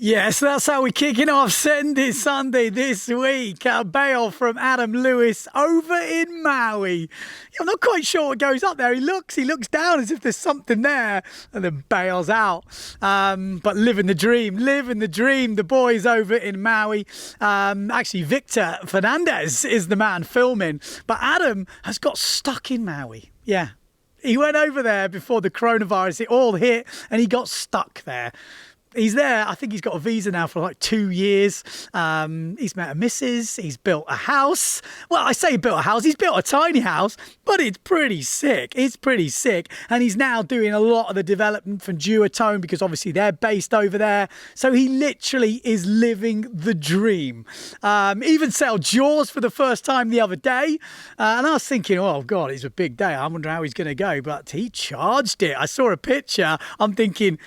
Yes, that's how we're kicking off Sunday this week. A bail from Adam Lewis over in Maui. I'm not quite sure what goes up there. He looks down as if there's something there and then bails out. But living the dream. The boys over in Maui. Actually, Victor Fernandez is the man filming. But Adam has got stuck in Maui. Yeah. He went over there before the coronavirus. It all hit and he got stuck there. He's there. I think he's got a visa now for like 2 years. He's met a missus. He's built a house. Well, I say built a house. He's built a tiny house, but it's pretty sick. And he's now doing a lot of the development from Duotone because obviously they're based over there. So he literally is living the dream. Even sailed Jaws for the first time the other day. And I was thinking, oh, God, it's a big day. I wonder how he's going to go. But he charged it. I saw a picture. I'm thinking,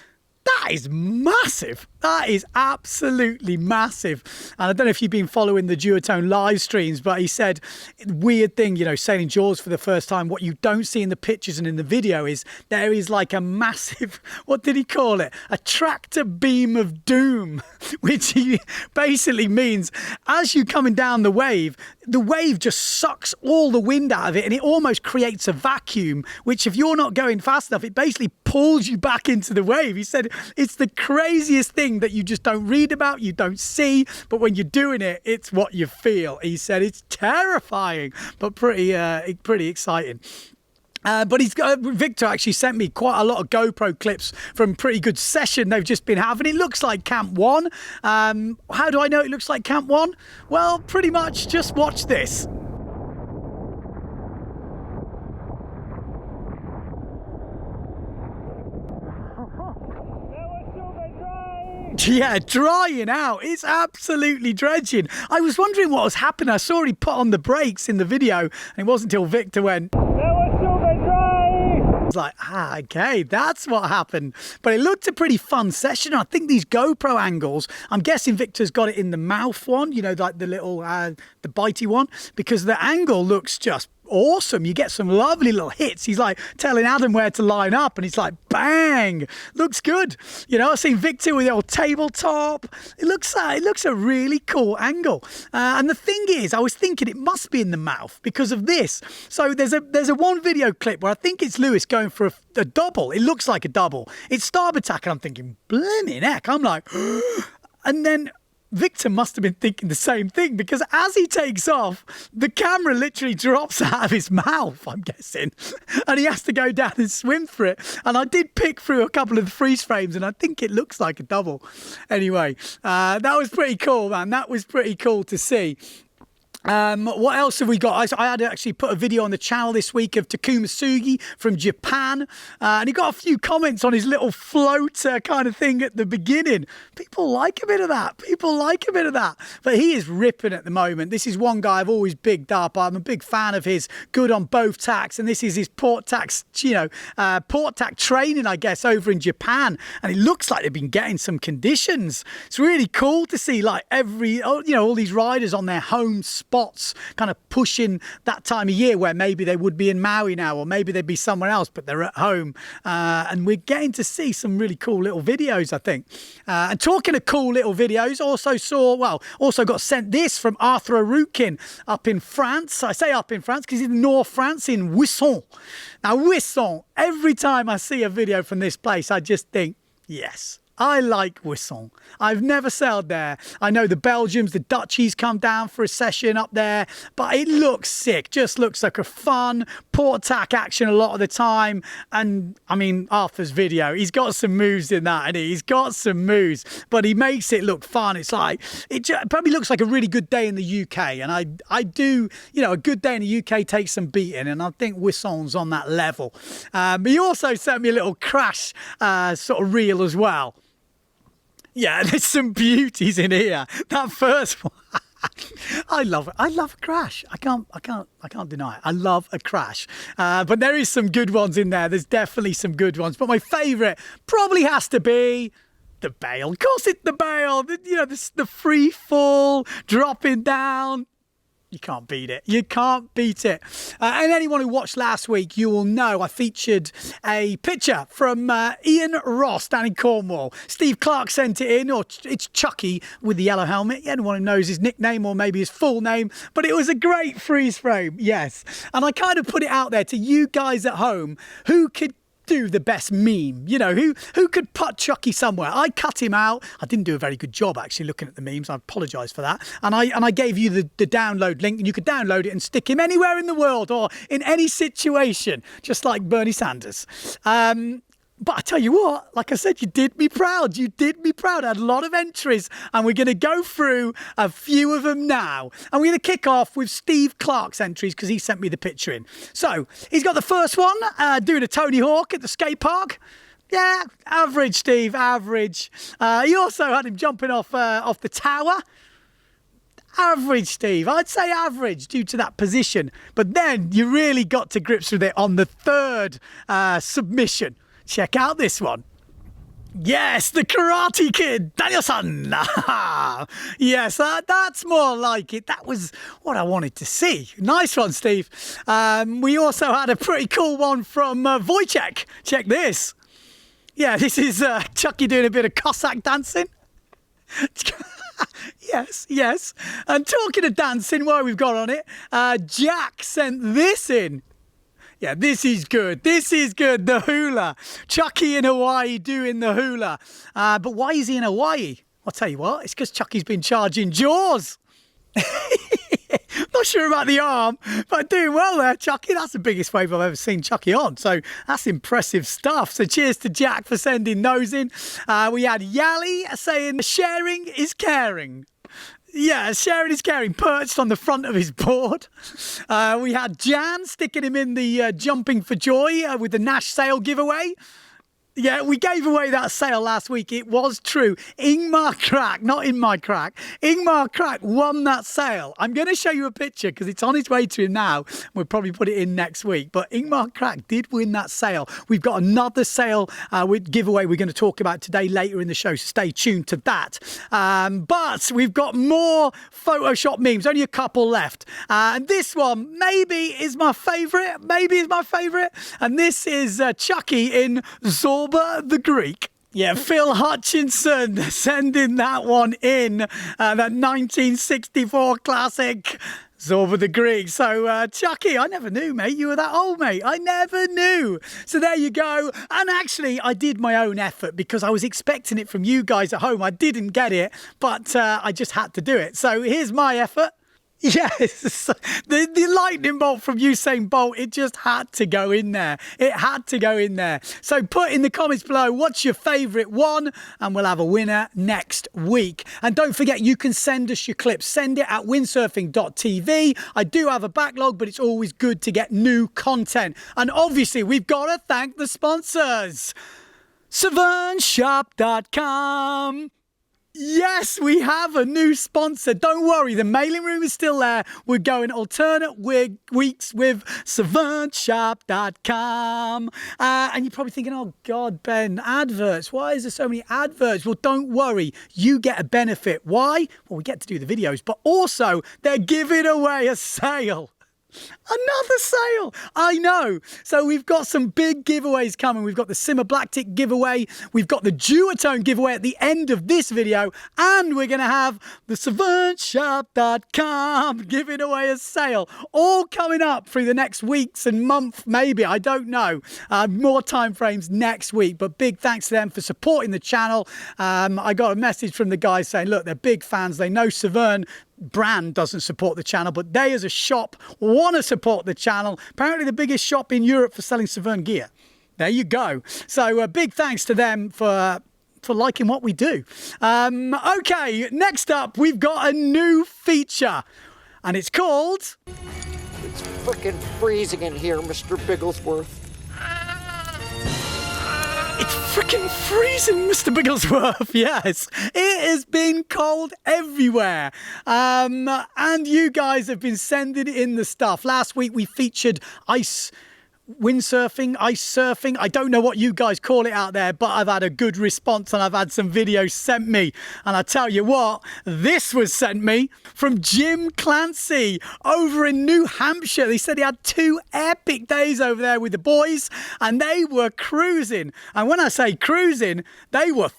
that is massive. That is absolutely massive. And I don't know if you've been following the Duotone live streams, but he said, weird thing, sailing Jaws for the first time. What you don't see in the pictures and in the video is there is like a massive, what did he call it? A tractor beam of doom, which he basically means as you're coming down the wave just sucks all the wind out of it and it almost creates a vacuum, which if you're not going fast enough, it basically pulls you back into the wave. He said it's the craziest thing that you just don't read about, you don't see, but when you're doing it, it's what you feel. He said it's terrifying, but pretty exciting. But Victor actually sent me quite a lot of GoPro clips from pretty good session they've just been having. It looks like Camp 1. How do I know it looks like Camp 1? Well, pretty much just watch this. Yeah, drying out. It's absolutely dredging. I was wondering what was happening. I saw he put on the brakes in the video, and it wasn't until Victor went, "That was super dry." I was like, okay, that's what happened. But it looked a pretty fun session. I think these GoPro angles, I'm guessing Victor's got it in the mouth one, like the little, the bitey one, because the angle looks just awesome. You get some lovely little hits. He's like telling Adam where to line up and he's like, bang, looks good. I've seen Victor with the old tabletop. It looks a really cool angle. And the thing is, I was thinking it must be in the mouth because of this. So there's a one video clip where I think it's Lewis going for a double. It looks like a double. It's starboard tack and I'm thinking, blimmin' heck. I'm like, and then Victor must have been thinking the same thing because as he takes off, the camera literally drops out of his mouth, I'm guessing, and he has to go down and swim for it. And I did pick through a couple of the freeze frames and I think it looks like a double. Anyway, that was pretty cool, man. That was pretty cool to see. What else have we got? I had to actually put a video on the channel this week of Takuma Sugi from Japan, and he got a few comments on his little floater kind of thing at the beginning. People like a bit of that. But he is ripping at the moment. This is one guy I've always bigged up. I'm a big fan of his, good on both tacks, and this is his port tack training, I guess, over in Japan. And it looks like they've been getting some conditions. It's really cool to see like all these riders on their home spots kind of pushing that time of year where maybe they would be in Maui now or maybe they'd be somewhere else, but they're at home. And we're getting to see some really cool little videos, I think. And talking of cool little videos, also got sent this from Arthur Arukin up in France. I say up in France because he's in North France in Wissant. Now, Wissant, every time I see a video from this place, I just think, yes, I like Wissant. I've never sailed there. I know the Belgians, the Dutchies come down for a session up there, but it looks sick. Just looks like a fun port tack action a lot of the time. And I mean, Arthur's video, he's got some moves in that, and he's got some moves, but he makes it look fun. It's like, it probably looks like a really good day in the UK. And I do, a good day in the UK takes some beating, and I think Wissant's on that level. But he also sent me a little crash sort of reel as well. Yeah, there's some beauties in here. That first one, I love it. I love a crash. I can't deny it. I love a crash. But there is some good ones in there. There's definitely some good ones. But my favourite probably has to be the bail. Of course, it's the bail. The free fall, dropping down. You can't beat it. You can't beat it. And anyone who watched last week, you will know I featured a picture from Ian Ross down in Cornwall. Steve Clark sent it in, or it's Chucky with the yellow helmet. Anyone who knows his nickname or maybe his full name. But it was a great freeze frame, yes. And I kind of put it out there to you guys at home who could do the best meme, you know, who could put Chucky somewhere. I cut him out. I didn't do a very good job actually looking at the memes. I apologise for that. And I gave you the download link, and you could download it and stick him anywhere in the world or in any situation, just like Bernie Sanders. But I tell you what, like I said, you did me proud. You did me proud. I had a lot of entries, and we're going to go through a few of them now. And we're going to kick off with Steve Clark's entries because he sent me the picture in. So he's got the first one, doing a Tony Hawk at the skate park. Yeah, average, Steve, average. He also had him jumping off the tower. Average, Steve. I'd say average due to that position. But then you really got to grips with it on the third submission. Check out this one. Yes, the Karate Kid, Daniel-san. Yes, that's more like it. That was what I wanted to see. Nice one, Steve. We also had a pretty cool one from Wojciech. Check this. Yeah, this is Chucky doing a bit of Cossack dancing. Yes. And talking of dancing, while we've got on it, Jack sent this in. Yeah, this is good. This is good. The hula. Chucky in Hawaii doing the hula. But why is he in Hawaii? I'll tell you what. It's because Chucky's been charging Jaws. Not sure about the arm, but doing well there, Chucky. That's the biggest wave I've ever seen Chucky on. So that's impressive stuff. So cheers to Jack for sending those in. We had Yali saying, sharing is caring. Yeah, sharing is caring, perched on the front of his board. We had Jan sticking him in the Jumping for Joy with the Nash sale giveaway. Yeah, we gave away that sale last week. It was true. Ingmar Crack, not in my crack. Ingmar Crack won that sale. I'm going to show you a picture because it's on its way to him now. We'll probably put it in next week. But Ingmar Crack did win that sale. We've got another sale with giveaway we're going to talk about today later in the show. So stay tuned to that. But we've got more Photoshop memes. Only a couple left. And this one maybe is my favourite. And this is Chucky in Zorba the Greek. Yeah, Phil Hutchinson sending that one in. That 1964 classic, Zorba the Greek. So, Chucky, I never knew, mate. You were that old, mate. I never knew. So there you go. And actually, I did my own effort because I was expecting it from you guys at home. I didn't get it, but I just had to do it. So here's my effort. Yes, the lightning bolt from Usain Bolt, it just had to go in there. It had to go in there. So put in the comments below, what's your favourite one? And we'll have a winner next week. And don't forget, you can send us your clips. Send it at Windsurfing.TV. I do have a backlog, but it's always good to get new content. And obviously, we've got to thank the sponsors. SavernShop.com. Yes, we have a new sponsor. Don't worry, the mailing room is still there. We're going alternate weeks with SavernShop.com. And you're probably thinking, oh, God, Ben, adverts. Why is there so many adverts? Well, don't worry. You get a benefit. Why? Well, we get to do the videos, but also they're giving away a sale. Another sale. I know. So we've got some big giveaways coming. We've got the Simmer Black Tick giveaway. We've got the Duotone giveaway at the end of this video. And we're going to have the SavernShop.com giving away a sale. All coming up through the next weeks and month, maybe. I don't know. More time frames next week. But big thanks to them for supporting the channel. I got a message from the guys saying, look, they're big fans. They know Savern brand doesn't support the channel, but they as a shop want to support the channel. Apparently the biggest shop in Europe for selling Savern gear. There you go. So big thanks to them for liking what we do. Okay, next up we've got a new feature and it's called It's frickin' freezing in here, Mr. Bigglesworth. It's freaking freezing, Mr. Bigglesworth. Yes, it has been cold everywhere. And you guys have been sending in the stuff. Last week we featured ice windsurfing, ice surfing. I don't know what you guys call it out there, but I've had a good response and I've had some videos sent me. And I tell you what, this was sent me from Jim Clancy over in New Hampshire. He said he had 2 epic days over there with the boys and they were cruising. And when I say cruising, they were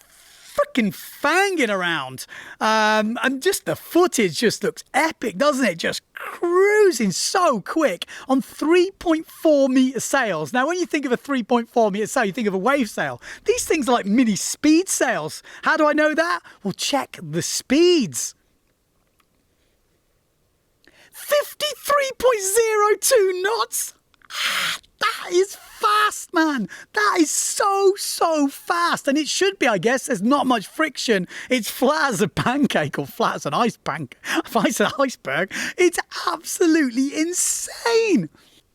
freaking fanging around. And just the footage just looks epic, doesn't it? Just cruising so quick on 3.4 metre sails. Now, when you think of a 3.4 metre sail, you think of a wave sail. These things are like mini speed sails. How do I know that? Well, check the speeds. 53.02 knots. That is fast, man. That is so fast. And it should be, I guess. There's not much friction. It's flat as a pancake or flat as an iceberg. It's absolutely insane.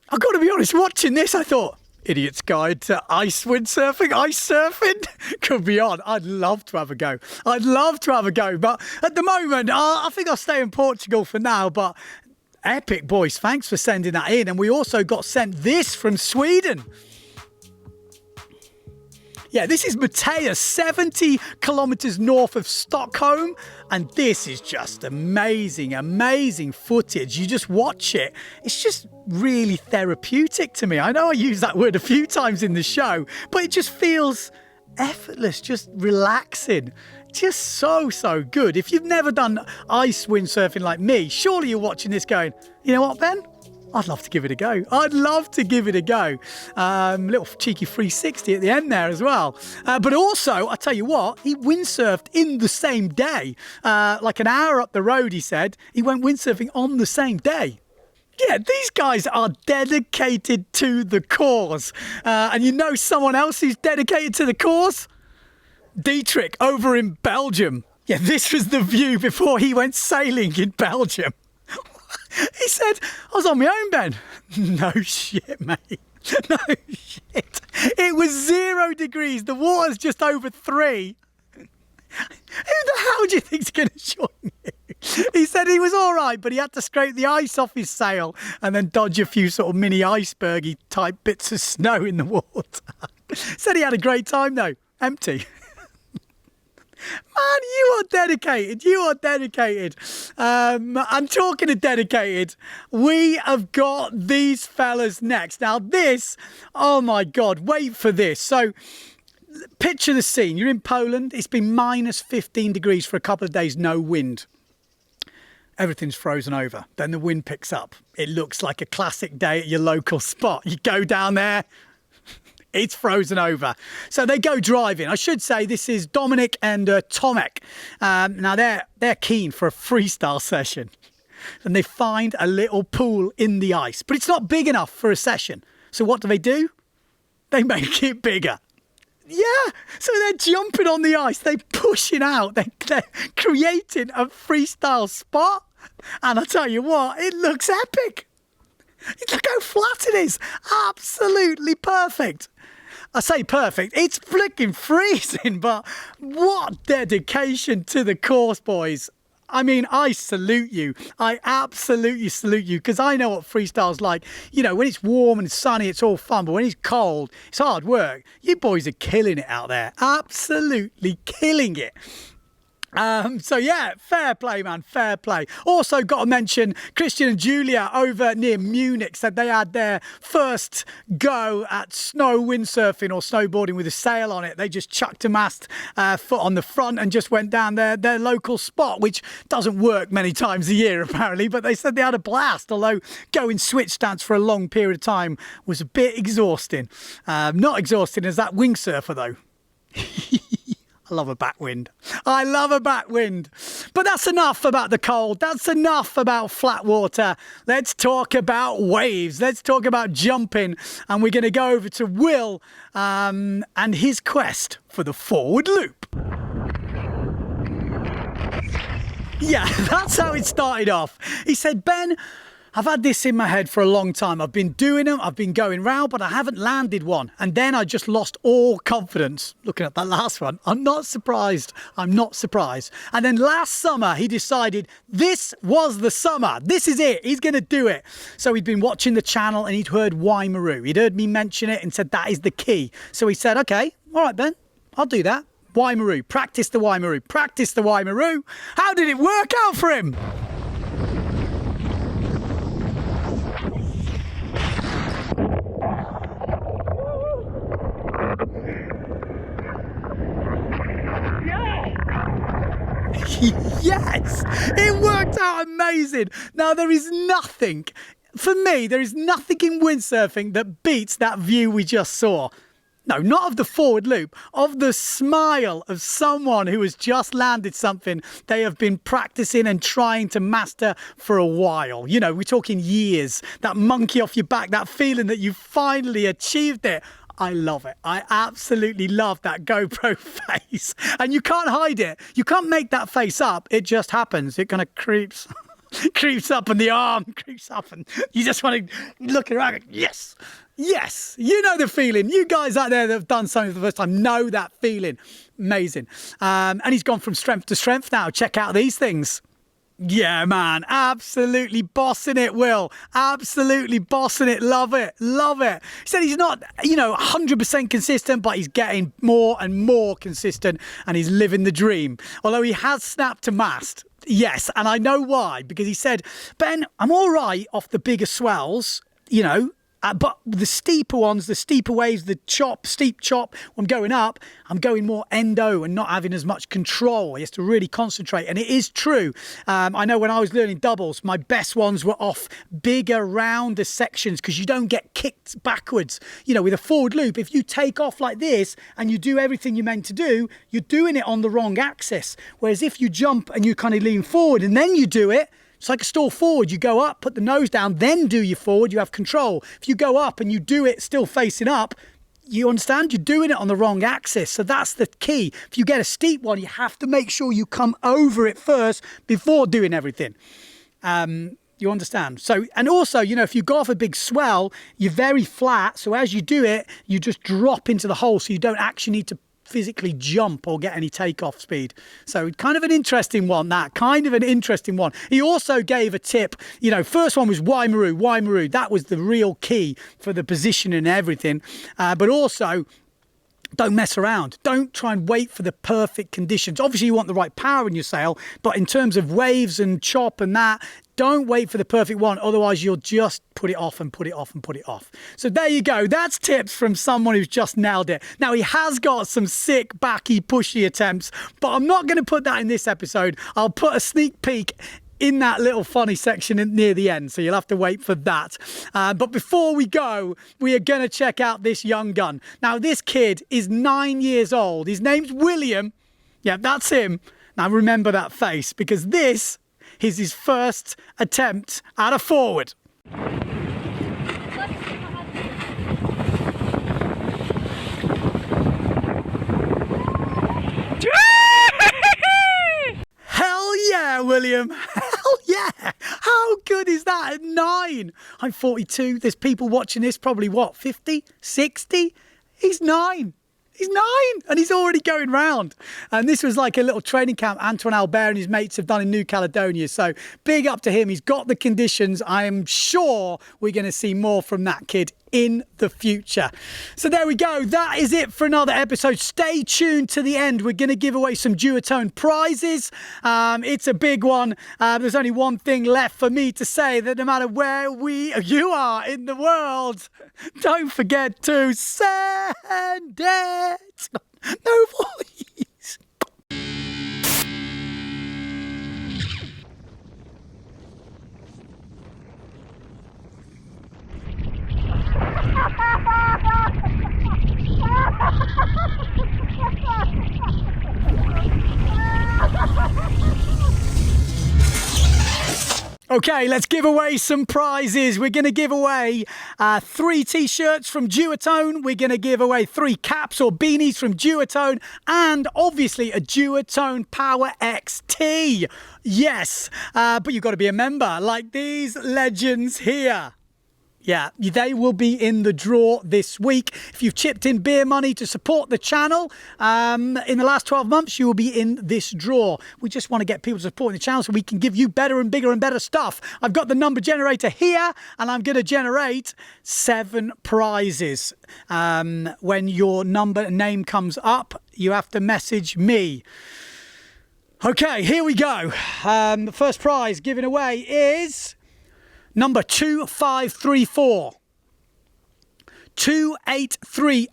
I've got to be honest, watching this, I thought, Idiot's Guide to Ice Windsurfing, ice surfing could be on. I'd love to have a go. But at the moment, I think I'll stay in Portugal for now. But epic, boys. Thanks for sending that in. And we also got sent this from Sweden. Yeah, this is Mateus, 70 kilometers north of Stockholm. And this is just amazing footage. You just watch it. It's just really therapeutic to me. I know I use that word a few times in the show, but it just feels effortless, just relaxing. Just so good. If you've never done ice windsurfing like me, surely you're watching this going, you know what, Ben? I'd love to give it a go. Little cheeky 360 at the end there as well. But also, I tell you what, he windsurfed in the same day. Like an hour up the road, he said. He went windsurfing on the same day. Yeah, these guys are dedicated to the cause. And you know someone else who's dedicated to the cause? Dietrich over in Belgium. Yeah, this was the view before he went sailing in Belgium. He said, I was on my own, Ben. No shit, mate. No shit. It was 0 degrees. The water's just over 3. Who the hell do you think's going to join you? He said he was all right, but he had to scrape the ice off his sail and then dodge a few sort of mini icebergy type bits of snow in the water. Said he had a great time, though. Empty. Man, you are dedicated. I'm talking to dedicated. We have got these fellas next. Now this, oh my God, wait for this. So picture the scene. You're in Poland. It's been minus 15 degrees for a couple of days, no wind. Everything's frozen over. Then the wind picks up. It looks like a classic day at your local spot. You go down there. It's frozen over. So they go driving. I should say this is Dominic and Tomek. Now they're keen for a freestyle session. And they find a little pool in the ice. But it's not big enough for a session. So what do? They make it bigger. Yeah, so they're jumping on the ice. They're pushing out. They're creating a freestyle spot. And I tell you what, it looks epic. Look how flat it is. Absolutely perfect. I say perfect. It's flicking freezing, but what dedication to the course, boys. I mean, I salute you. I absolutely salute you because I know what freestyle's like. You know, when it's warm and sunny, it's all fun, but when it's cold, it's hard work. You boys are killing it out there. Absolutely killing it. So yeah, fair play, man, fair play. Also got to mention Christian and Julia over near Munich said they had their first go at snow windsurfing or snowboarding with a sail on it. They just chucked a mast foot on the front and just went down their local spot, which doesn't work many times a year apparently, but they said they had a blast, although going switch stance for a long period of time was a bit exhausting. Not exhausting as that windsurfer though. I love a backwind. But that's enough about the cold. That's enough about flat water. Let's talk about waves. Let's talk about jumping. And we're going to go over to Will and his quest for the forward loop. Yeah, that's how it started off. He said, Ben, I've had this in my head for a long time. I've been doing them, I've been going round, but I haven't landed one. And then I just lost all confidence. Looking at that last one, I'm not surprised. I'm not surprised. And then last summer, he decided this was the summer. This is it. He's going to do it. So he'd been watching the channel and he'd heard Waimaru. He'd heard me mention it and said that is the key. So he said, okay, all right, Ben, I'll do that. Waimaru, practice the Waimaru, practice the Waimaru. How did it work out for him? Yes, it worked out amazing. Now, there is nothing, for me, there is nothing in windsurfing that beats that view we just saw. No, not of the forward loop, of the smile of someone who has just landed something they have been practicing and trying to master for a while. You know, we're talking years. That monkey off your back, that feeling that you finally achieved it. I love it. I absolutely love that GoPro face. And you can't hide it. You can't make that face up. It just happens. It kind of creeps up and the arm creeps up and you just want to look around and go, yes, yes. You know the feeling. You guys out there that have done something for the first time know that feeling. Amazing. And he's gone from strength to strength now. Check out these things. Yeah, man, absolutely bossing it, Will. Absolutely bossing it. Love it. Love it. He said he's not, 100% consistent, but he's getting more and more consistent and he's living the dream. Although he has snapped a mast. Yes, and I know why. Because he said, Ben, I'm all right off the bigger swells, but the steeper ones, the steeper waves, the steep chop, I'm going up, I'm going more endo and not having as much control. He has to really concentrate. And it is true. I know when I was learning doubles, my best ones were off bigger, rounder sections because you don't get kicked backwards. With a forward loop, if you take off like this and you do everything you're meant to do, you're doing it on the wrong axis. Whereas if you jump and you kind of lean forward and then you do it, it's like a stall forward. You go up, put the nose down, then do your forward. You have control. If you go up and you do it still facing up, you understand? You're doing it on the wrong axis. So that's the key. If you get a steep one, you have to make sure you come over it first before doing everything. You understand? So, and also, if you go off a big swell, you're very flat. So as you do it, you just drop into the hole. So you don't actually need to physically jump or get any takeoff speed. So kind of an interesting one, that. Kind of an interesting one. He also gave a tip. First one was Waimaru. That was the real key for the position and everything. But also, don't mess around. Don't try and wait for the perfect conditions. Obviously, you want the right power in your sail, but in terms of waves and chop and that, don't wait for the perfect one. Otherwise, you'll just put it off and put it off and put it off. So there you go. That's tips from someone who's just nailed it. Now, he has got some sick, backy, pushy attempts, but I'm not going to put that in this episode. I'll put a sneak peek in that little funny section near the end, so you'll have to wait for that. But before we go, we are going to check out this young gun. Now, this kid is 9 years old. His name's William. Yeah, that's him. Now, remember that face, because this is his first attempt at a forward. Hell yeah, William. Hell yeah. How good is that at 9? I'm 42. There's people watching this probably, 50, 60? He's 9. He's 9 and he's already going round. And this was like a little training camp Antoine Albert and his mates have done in New Caledonia. So big up to him. He's got the conditions. I am sure we're going to see more from that kid in the future. So there we go. That is it for another episode. Stay tuned to the end. We're going to give away some duotone prizes. It's a big one. There's only one thing left for me to say, that no matter where you are in the world, don't forget to send it. No voice. Okay, let's give away some prizes. We're going to give away 3 T-shirts from Duotone. We're going to give away 3 caps or beanies from Duotone. And obviously a Duotone Power XT. Yes, but you've got to be a member like these legends here. Yeah, they will be in the draw this week. If you've chipped in beer money to support the channel in the last 12 months, you will be in this draw. We just want to get people supporting the channel so we can give you better and bigger and better stuff. I've got the number generator here, and I'm going to generate 7 prizes. When your name comes up, you have to message me. Okay, here we go. The first prize given away is number 2534, 2830,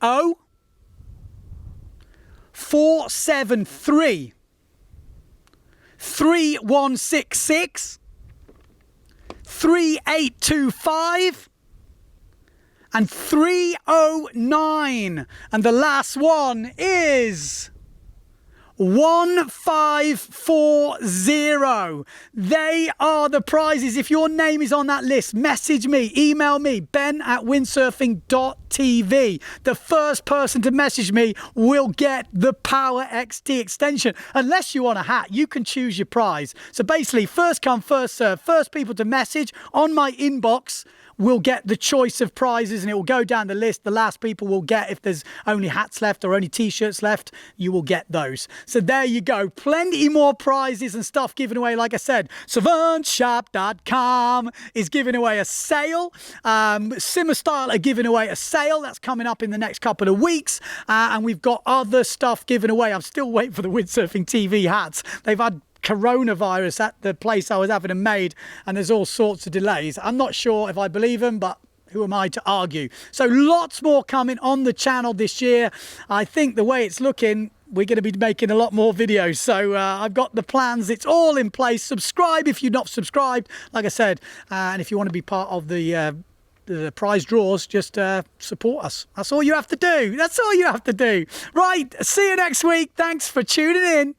473, 3166, 3825, and 309. And the last one is 1540. They are the prizes. If your name is on that list, message me, email me, ben@Windsurfing.TV. The first person to message me will get the Power XT extension. Unless you want a hat, you can choose your prize. So basically, first come, first serve. First people to message on my inbox will get the choice of prizes, and it will go down the list. The last people will get, if there's only hats left or only T-shirts left, you will get those. So there you go. Plenty more prizes and stuff given away. Like I said, savantshop.com is giving away a sale. Simmer Style are giving away a sale. That's coming up in the next couple of weeks. And we've got other stuff given away. I'm still waiting for the Windsurfing.TV hats. They've had coronavirus at the place I was having them made, and there's all sorts of delays. I'm not sure if I believe them, but who am I to argue? So lots more coming on the channel this year. I think the way it's looking, we're going to be making a lot more videos. So I've got the plans. It's all in place. Subscribe if you're not subscribed, like I said. And if you want to be part of the prize draws, just support us. That's all you have to do. That's all you have to do. Right, see you next week. Thanks for tuning in.